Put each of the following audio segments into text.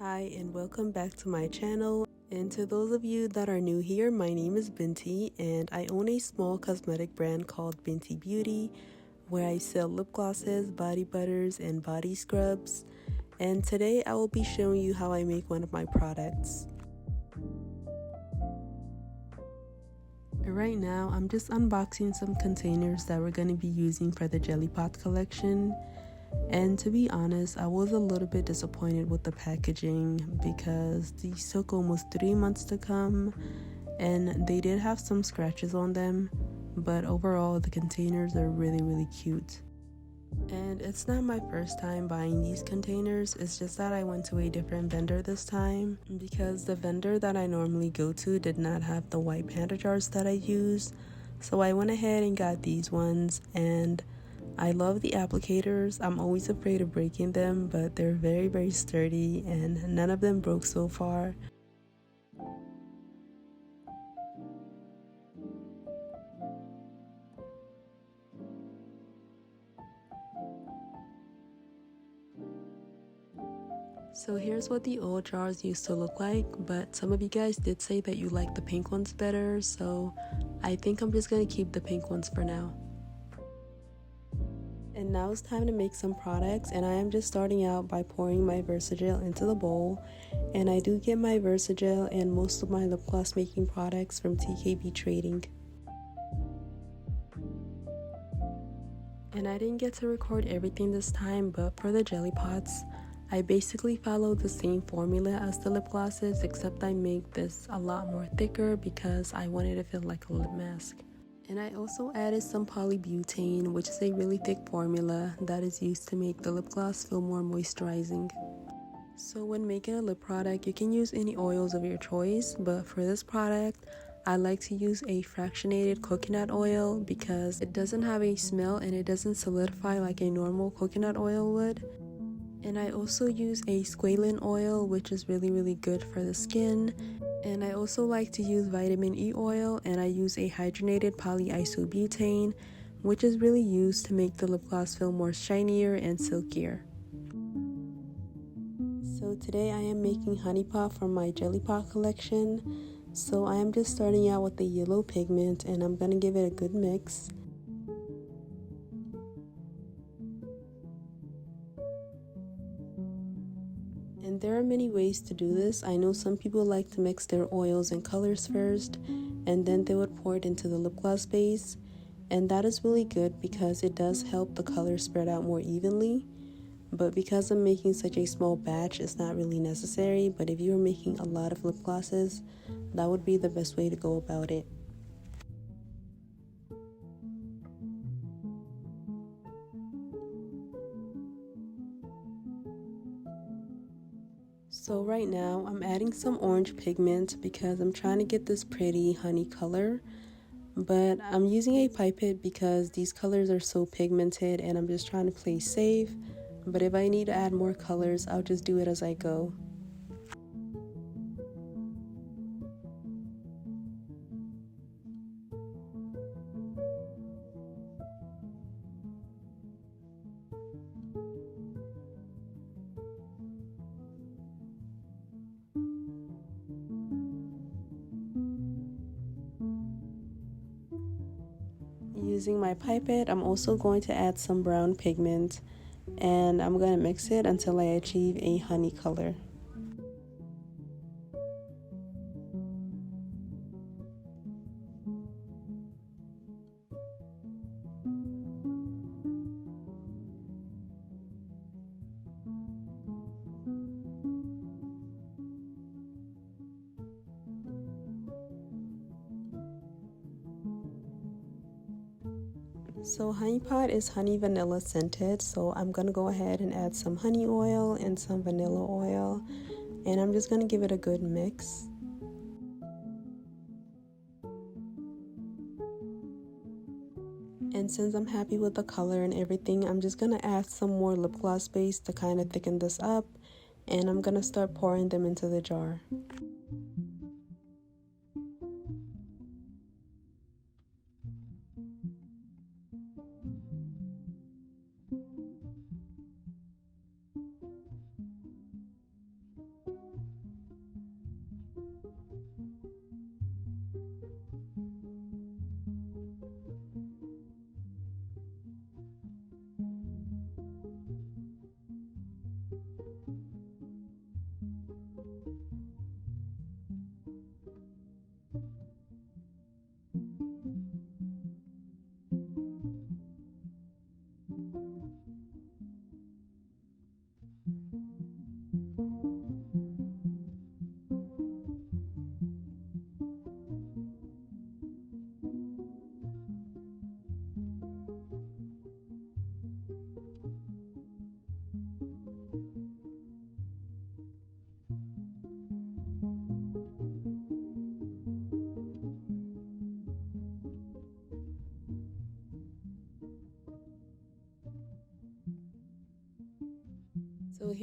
Hi and welcome back to my channel, and to those of you that are new here, my name is Binti and I own a small cosmetic brand called Binti Beauty where I sell lip glosses, body butters, and body scrubs. And today I will be showing you how I make one of my products. Right now I'm just unboxing some containers that we're going to be using for the Jelly Pot collection. And to be honest, I was a little bit disappointed with the packaging because these took almost 3 months to come and they did have some scratches on them, but overall the containers are really cute. And it's not my first time buying these containers, it's just that I went to a different vendor this time because the vendor that I normally go to did not have the white panda jars that I use. So I went ahead and got these ones, and I love the applicators. I'm always afraid of breaking them, but they're very sturdy and none of them broke so far. So here's what the old jars used to look like, but some of you guys did say that you like the pink ones better, so I think I'm just gonna keep the pink ones for now. And now it's time to make some products, and I am just starting out by pouring my Versagel into the bowl. And I do get my Versagel and most of my lip gloss making products from TKB Trading. And I didn't get to record everything this time, but for the jelly pots, I basically follow the same formula as the lip glosses, except I make this a lot more thicker because I wanted to feel like a lip mask. And I also added some polybutane, which is a really thick formula that is used to make the lip gloss feel more moisturizing. So when making a lip product, you can use any oils of your choice, but for this product, I like to use a fractionated coconut oil because it doesn't have a smell and it doesn't solidify like a normal coconut oil would. And I also use a squalane oil, which is really good for the skin. And I also like to use vitamin E oil, and I use a hydrogenated polyisobutane, which is really used to make the lip gloss feel more shinier and silkier. So today I am making honey pot from my jelly pot collection. So I am just starting out with the yellow pigment, and I'm gonna give it a good mix. And there are many ways to do this. I know some people like to mix their oils and colors first, and then they would pour it into the lip gloss base. And that is really good because it does help the color spread out more evenly. But because I'm making such a small batch, it's not really necessary. But if you're making a lot of lip glosses, that would be the best way to go about it. So right now I'm adding some orange pigment because I'm trying to get this pretty honey color, but I'm using a pipette because these colors are so pigmented and I'm just trying to play safe. But if I need to add more colors, I'll just do it as I go. Using my pipette, I'm also going to add some brown pigment, and I'm going to mix it until I achieve a honey color. So honey pot is honey vanilla scented, so I'm gonna go ahead and add some honey oil and some vanilla oil, and I'm just gonna give it a good mix. And since I'm happy with the color and everything, I'm just gonna add some more lip gloss base to kind of thicken this up, and I'm gonna start pouring them into the jar.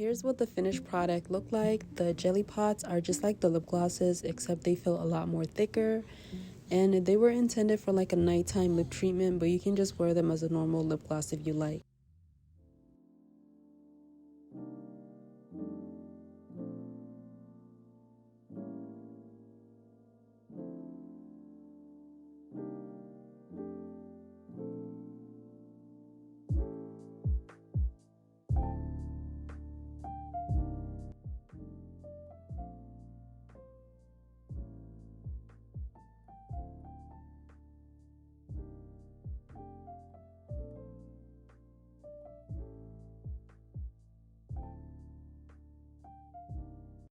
here's what the finished product looked like. The jelly pots are just like the lip glosses, except they feel a lot more thicker. And they were intended for like a nighttime lip treatment, but you can just wear them as a normal lip gloss if you like.